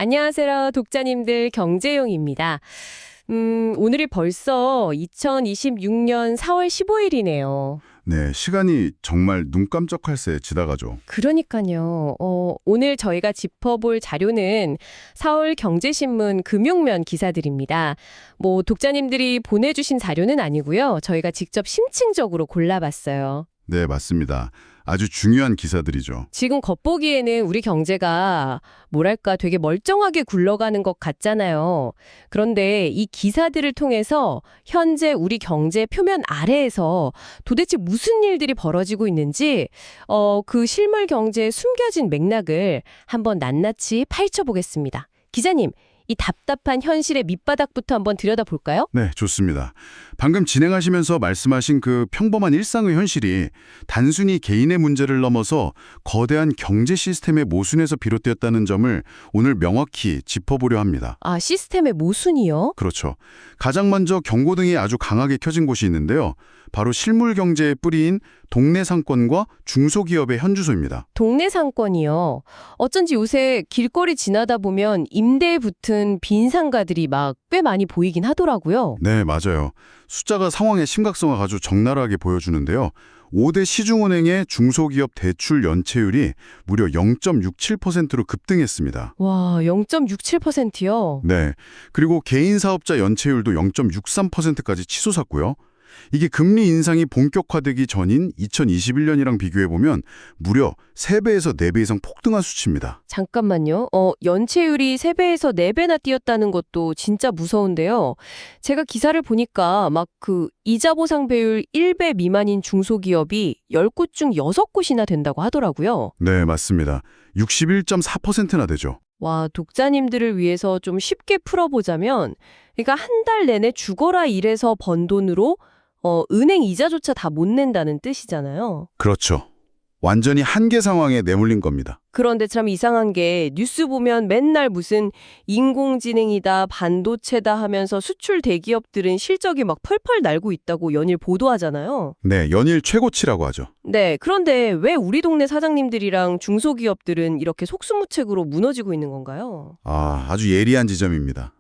안녕하세요, 독자님들 경제용입니다. 오늘이 벌써 2026년 4월 15일이네요. 네, 시간이 정말 눈 깜짝할 새 지나가죠. 그러니까요. 오늘 저희가 짚어볼 자료는 4월 경제신문 금융면 기사들입니다. 뭐 독자님들이 보내주신 자료는 아니고요. 저희가 직접 심층적으로 골라봤어요. 네, 맞습니다. 아주 중요한 기사들이죠. 지금 겉보기에는 우리 경제가 뭐랄까 되게 멀쩡하게 굴러가는 것 같잖아요. 그런데 이 기사들을 통해서 현재 우리 경제 표면 아래에서 도대체 무슨 일들이 벌어지고 있는지 그 실물 경제의 숨겨진 맥락을 한번 낱낱이 파헤쳐보겠습니다. 기자님, 이 답답한 현실의 밑바닥부터 한번 들여다볼까요? 네, 좋습니다. 방금 진행하시면서 말씀하신 그 평범한 일상의 현실이 단순히 개인의 문제를 넘어서 거대한 경제 시스템의 모순에서 비롯되었다는 점을 오늘 명확히 짚어보려 합니다. 아, 시스템의 모순이요? 그렇죠. 가장 먼저 경고등이 아주 강하게 켜진 곳이 있는데요. 바로 실물 경제의 뿌리인 동네 상권과 중소기업의 현주소입니다. 동네 상권이요. 어쩐지 요새 길거리 지나다 보면 임대에 붙은 빈 상가들이 막 꽤 많이 보이긴 하더라고요. 네, 맞아요. 숫자가 상황의 심각성을 아주 적나라하게 보여주는데요. 5대 시중은행의 중소기업 대출 연체율이 무려 0.67%로 급등했습니다. 와, 0.67%요? 네, 그리고 개인 사업자 연체율도 0.63%까지 치솟았고요. 이게 금리 인상이 본격화되기 전인 2021년이랑 비교해보면 무려 3배에서 4배 이상 폭등한 수치입니다. 잠깐만요. 연체율이 3배에서 4배나 뛰었다는 것도 진짜 무서운데요. 제가 기사를 보니까 막 그 이자 보상 배율 1배 미만인 중소기업이 10곳 중 6곳이나 된다고 하더라고요. 네, 맞습니다. 61.4%나 되죠. 와, 독자님들을 위해서 좀 쉽게 풀어보자면, 그러니까 한 달 내내 죽어라 일해서 번 돈으로 은행 이자조차 다 못 낸다는 뜻이잖아요. 그렇죠. 완전히 한계 상황에 내몰린 겁니다. 그런데 참 이상한 게 뉴스 보면 맨날 무슨 인공지능이다, 반도체다 하면서 수출 대기업들은 실적이 막 펄펄 날고 있다고 연일 보도하잖아요. 네, 연일 최고치라고 하죠. 네, 그런데 왜 우리 동네 사장님들이랑 중소기업들은 이렇게 속수무책으로 무너지고 있는 건가요? 아주 예리한 지점입니다.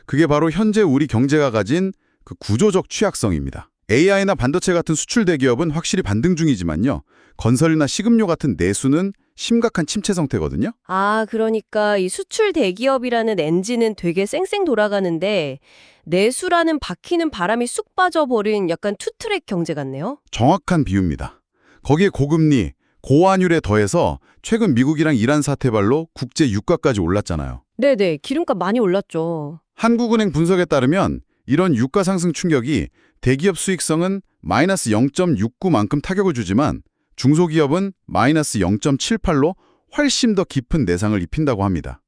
그게 바로 현재 우리 경제가 가진 그 구조적 취약성입니다. AI나 반도체 같은 수출 대기업은 확실히 반등 중이지만요. 건설이나 식음료 같은 내수는 심각한 침체 상태거든요. 아, 그러니까 이 수출 대기업이라는 엔진은 되게 쌩쌩 돌아가는데 내수라는 박히는 바람이 쑥 빠져버린 약간 투트랙 경제 같네요. 정확한 비유입니다. 거기에 고금리, 고환율에 더해서 최근 미국이랑 이란 사태발로 국제 유가까지 올랐잖아요. 네네, 기름값 많이 올랐죠. 한국은행 분석에 따르면 이런 유가 상승 충격이 대기업 수익성은 마이너스 0.69만큼 타격을 주지만 중소기업은 마이너스 0.78로 훨씬 더 깊은 내상을 입힌다고 합니다.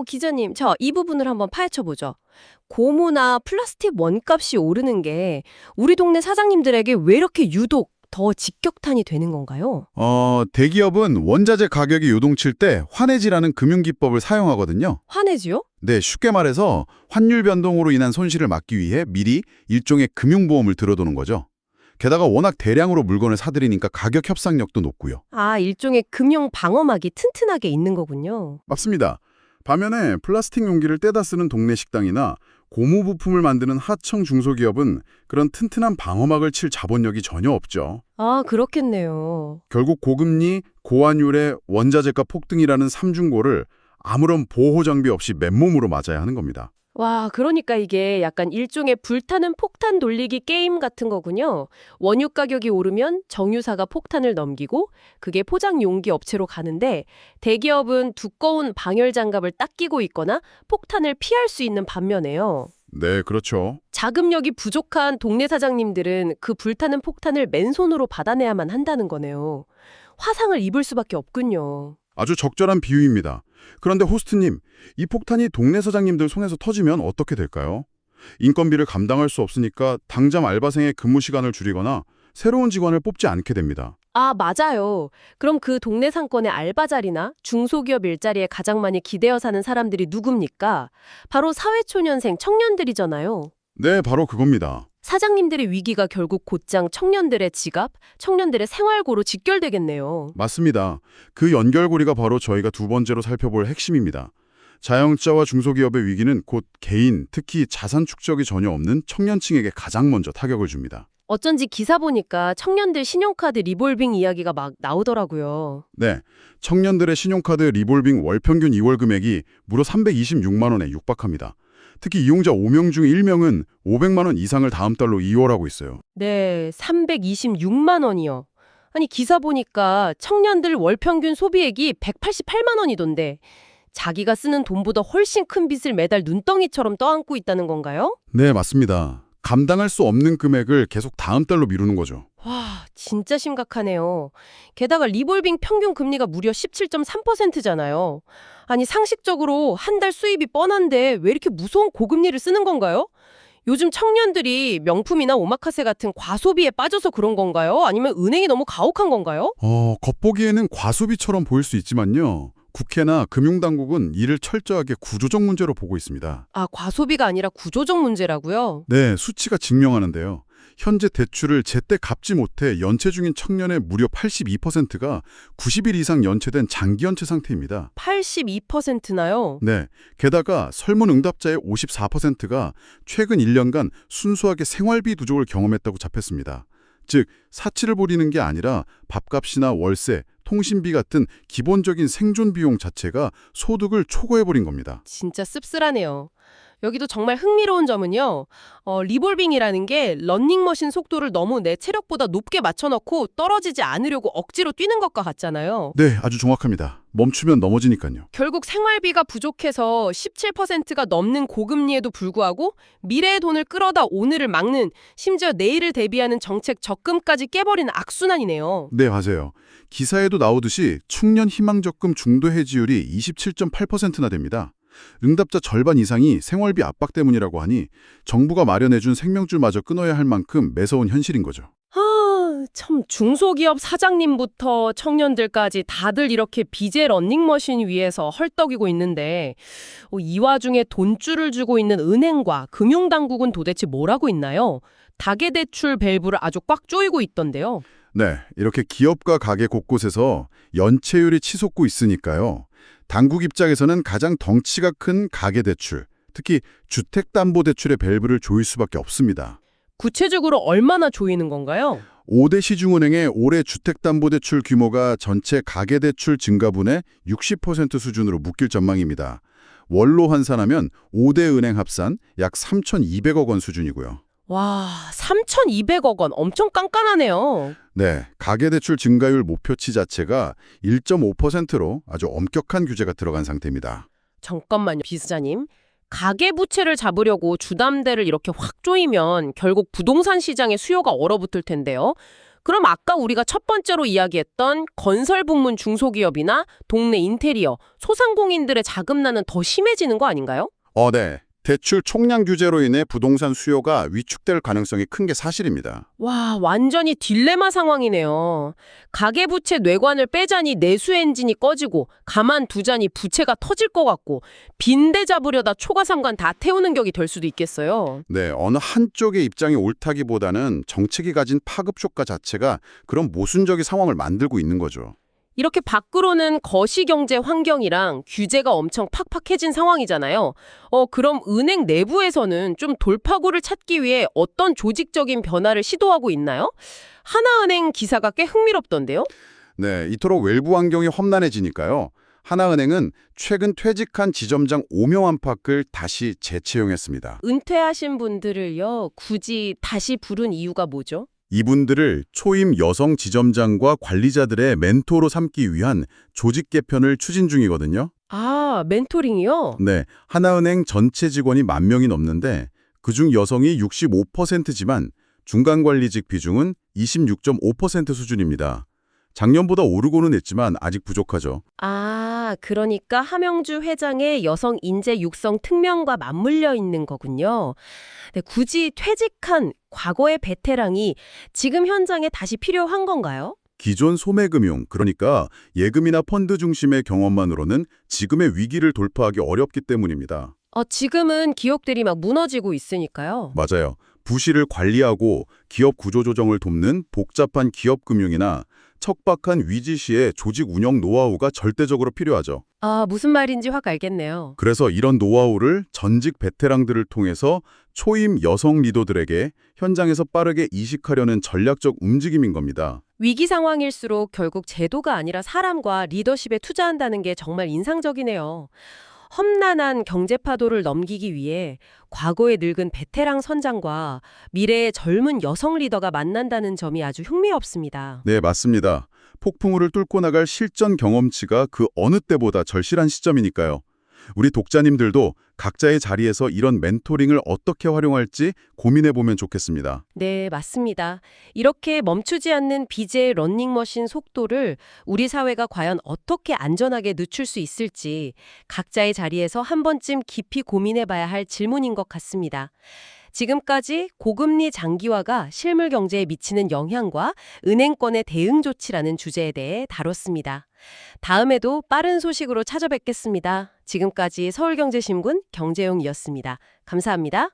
기자님, 이 부분을 한번 파헤쳐보죠. 고무나 플라스틱 원값이 오르는 게 우리 동네 사장님들에게 왜 이렇게 유독 더 직격탄이 되는 건가요? 대기업은 원자재 가격이 요동칠 때 환해지라는 금융기법을 사용하거든요. 화내지요? 네, 쉽게 말해서 환율 변동으로 인한 손실을 막기 위해 미리 일종의 금융보험을 들어두는 거죠. 게다가 워낙 대량으로 물건을 사들이니까 가격 협상력도 높고요. 아, 일종의 금융 방어막이 튼튼하게 있는 거군요. 맞습니다. 반면에 플라스틱 용기를 떼다 쓰는 동네 식당이나 고무 부품을 만드는 하청 중소기업은 그런 튼튼한 방어막을 칠 자본력이 전혀 없죠. 아, 그렇겠네요. 결국 고금리, 고환율의 원자재가 폭등이라는 삼중고를 아무런 보호 장비 없이 맨몸으로 맞아야 하는 겁니다. 와, 그러니까 이게 약간 일종의 불타는 폭탄 돌리기 게임 같은 거군요. 원유 가격이 오르면 정유사가 폭탄을 넘기고 그게 포장 용기 업체로 가는데 대기업은 두꺼운 방열 장갑을 딱 끼고 있거나 폭탄을 피할 수 있는 반면에요. 네, 그렇죠. 자금력이 부족한 동네 사장님들은 그 불타는 폭탄을 맨손으로 받아내야만 한다는 거네요. 화상을 입을 수밖에 없군요. 아주 적절한 비유입니다. 그런데 호스트님, 이 폭탄이 동네 사장님들 손에서 터지면 어떻게 될까요? 인건비를 감당할 수 없으니까 당장 알바생의 근무 시간을 줄이거나 새로운 직원을 뽑지 않게 됩니다. 아, 맞아요. 그럼 그 동네 상권의 알바 자리나 중소기업 일자리에 가장 많이 기대어 사는 사람들이 누굽니까? 바로 사회초년생 청년들이잖아요. 네, 바로 그겁니다. 사장님들의 위기가 결국 곧장 청년들의 지갑, 청년들의 생활고로 직결되겠네요. 맞습니다. 그 연결고리가 바로 저희가 두 번째로 살펴볼 핵심입니다. 자영업자와 중소기업의 위기는 곧 개인, 특히 자산 축적이 전혀 없는 청년층에게 가장 먼저 타격을 줍니다. 어쩐지 기사 보니까 청년들 신용카드 리볼빙 이야기가 막 나오더라고요. 네, 청년들의 신용카드 리볼빙 월 평균 2월 금액이 무려 326만 원에 육박합니다. 특히 이용자 5명 중 1명은 500만 원 이상을 다음 달로 이월하고 있어요. 네, 326만 원이요. 아니, 기사 보니까 청년들 월 평균 소비액이 188만 원이던데 자기가 쓰는 돈보다 훨씬 큰 빚을 매달 눈덩이처럼 떠안고 있다는 건가요? 네, 맞습니다. 감당할 수 없는 금액을 계속 다음 달로 미루는 거죠. 와, 진짜 심각하네요. 게다가 리볼빙 평균 금리가 무려 17.3%잖아요. 아니, 상식적으로 한 달 수입이 뻔한데 왜 이렇게 무서운 고금리를 쓰는 건가요? 요즘 청년들이 명품이나 오마카세 같은 과소비에 빠져서 그런 건가요? 아니면 은행이 너무 가혹한 건가요? 겉보기에는 과소비처럼 보일 수 있지만요. 국회나 금융당국은 이를 철저하게 구조적 문제로 보고 있습니다. 아, 과소비가 아니라 구조적 문제라고요? 네, 수치가 증명하는데요. 현재 대출을 제때 갚지 못해 연체 중인 청년의 무려 82%가 90일 이상 연체된 장기 연체 상태입니다. 82%나요? 네, 게다가 설문 응답자의 54%가 최근 1년간 순수하게 생활비 부족을 경험했다고 잡혔습니다. 즉, 사치를 부리는 게 아니라 밥값이나 월세, 통신비 같은 기본적인 생존 비용 자체가 소득을 초과해버린 겁니다. 진짜 씁쓸하네요. 여기도 정말 흥미로운 점은요. 리볼빙이라는 게 러닝머신 속도를 너무 내 체력보다 높게 맞춰놓고 떨어지지 않으려고 억지로 뛰는 것과 같잖아요. 네, 아주 정확합니다. 멈추면 넘어지니까요. 결국 생활비가 부족해서 17%가 넘는 고금리에도 불구하고 미래의 돈을 끌어다 오늘을 막는, 심지어 내일을 대비하는 정책 적금까지 깨버리는 악순환이네요. 네, 맞아요. 기사에도 나오듯이 충년 희망적금 중도 해지율이 27.8%나 됩니다. 응답자 절반 이상이 생활비 압박 때문이라고 하니 정부가 마련해준 생명줄마저 끊어야 할 만큼 매서운 현실인 거죠. 참 중소기업 사장님부터 청년들까지 다들 이렇게 빚의 러닝머신 위에서 헐떡이고 있는데 이 와중에 돈줄을 주고 있는 은행과 금융당국은 도대체 뭘 하고 있나요? 다계대출 밸브를 아주 꽉 조이고 있던데요. 네, 이렇게 기업과 가게 곳곳에서 연체율이 치솟고 있으니까요. 당국 입장에서는 가장 덩치가 큰 가계대출, 특히 주택담보대출의 밸브를 조일 수밖에 없습니다. 구체적으로 얼마나 조이는 건가요? 5대 시중은행의 올해 주택담보대출 규모가 전체 가계대출 증가분의 60% 수준으로 묶일 전망입니다. 월로 환산하면 5대 은행 합산 약 3,200억 원 수준이고요. 와, 3,200억 원. 엄청 깐깐하네요. 네, 가계대출 증가율 목표치 자체가 1.5%로 아주 엄격한 규제가 들어간 상태입니다. 잠깐만요, 비서자님. 가계부채를 잡으려고 주담대를 이렇게 확 조이면 결국 부동산 시장의 수요가 얼어붙을 텐데요. 그럼 아까 우리가 첫 번째로 이야기했던 건설 부문 중소기업이나 동네 인테리어, 소상공인들의 자금난은 더 심해지는 거 아닌가요? 네. 대출 총량 규제로 인해 부동산 수요가 위축될 가능성이 큰 게 사실입니다. 와, 완전히 딜레마 상황이네요. 가계부채 뇌관을 빼자니 내수 엔진이 꺼지고 가만두자니 부채가 터질 것 같고 빈대 잡으려다 초과삼관 다 태우는 격이 될 수도 있겠어요. 네, 어느 한쪽의 입장이 옳다기보다는 정책이 가진 파급 효과 자체가 그런 모순적인 상황을 만들고 있는 거죠. 이렇게 밖으로는 거시경제 환경이랑 규제가 엄청 팍팍해진 상황이잖아요. 그럼 은행 내부에서는 좀 돌파구를 찾기 위해 어떤 조직적인 변화를 시도하고 있나요? 하나은행 기사가 꽤 흥미롭던데요? 네, 이토록 외부 환경이 험난해지니까요. 하나은행은 최근 퇴직한 지점장 5명 안팎을 다시 재채용했습니다. 은퇴하신 분들을요, 굳이 다시 부른 이유가 뭐죠? 이분들을 초임 여성 지점장과 관리자들의 멘토로 삼기 위한 조직 개편을 추진 중이거든요. 아, 멘토링이요? 네, 하나은행 전체 직원이 10,000명이 넘는데 그중 여성이 65%지만 중간관리직 비중은 26.5% 수준입니다. 작년보다 오르고는 했지만 아직 부족하죠. 아, 그러니까 함영주 회장의 여성 인재 육성 특명과 맞물려 있는 거군요. 네, 굳이 퇴직한 과거의 베테랑이 지금 현장에 다시 필요한 건가요? 기존 소매금융, 그러니까 예금이나 펀드 중심의 경험만으로는 지금의 위기를 돌파하기 어렵기 때문입니다. 지금은 기업들이 막 무너지고 있으니까요. 맞아요. 부실을 관리하고 기업 구조조정을 돕는 복잡한 기업금융이나 척박한 위지 시에 조직 운영 노하우가 절대적으로 필요하죠. 아, 무슨 말인지 확 알겠네요. 그래서 이런 노하우를 전직 베테랑들을 통해서 초임 여성 리더들에게 현장에서 빠르게 이식하려는 전략적 움직임인 겁니다. 위기 상황일수록 결국 제도가 아니라 사람과 리더십에 투자한다는 게 정말 인상적이네요. 험난한 경제 파도를 넘기기 위해 과거의 늙은 베테랑 선장과 미래의 젊은 여성 리더가 만난다는 점이 아주 흥미롭습니다. 네, 맞습니다. 폭풍우를 뚫고 나갈 실전 경험치가 그 어느 때보다 절실한 시점이니까요. 우리 독자님들도 각자의 자리에서 이런 멘토링을 어떻게 활용할지 고민해보면 좋겠습니다. 네, 맞습니다. 이렇게 멈추지 않는 BJ 러닝머신 속도를 우리 사회가 과연 어떻게 안전하게 늦출 수 있을지 각자의 자리에서 한 번쯤 깊이 고민해봐야 할 질문인 것 같습니다. 지금까지 고금리 장기화가 실물 경제에 미치는 영향과 은행권의 대응 조치라는 주제에 대해 다뤘습니다. 다음에도 빠른 소식으로 찾아뵙겠습니다. 지금까지 서울경제신문 경제용이었습니다. 감사합니다.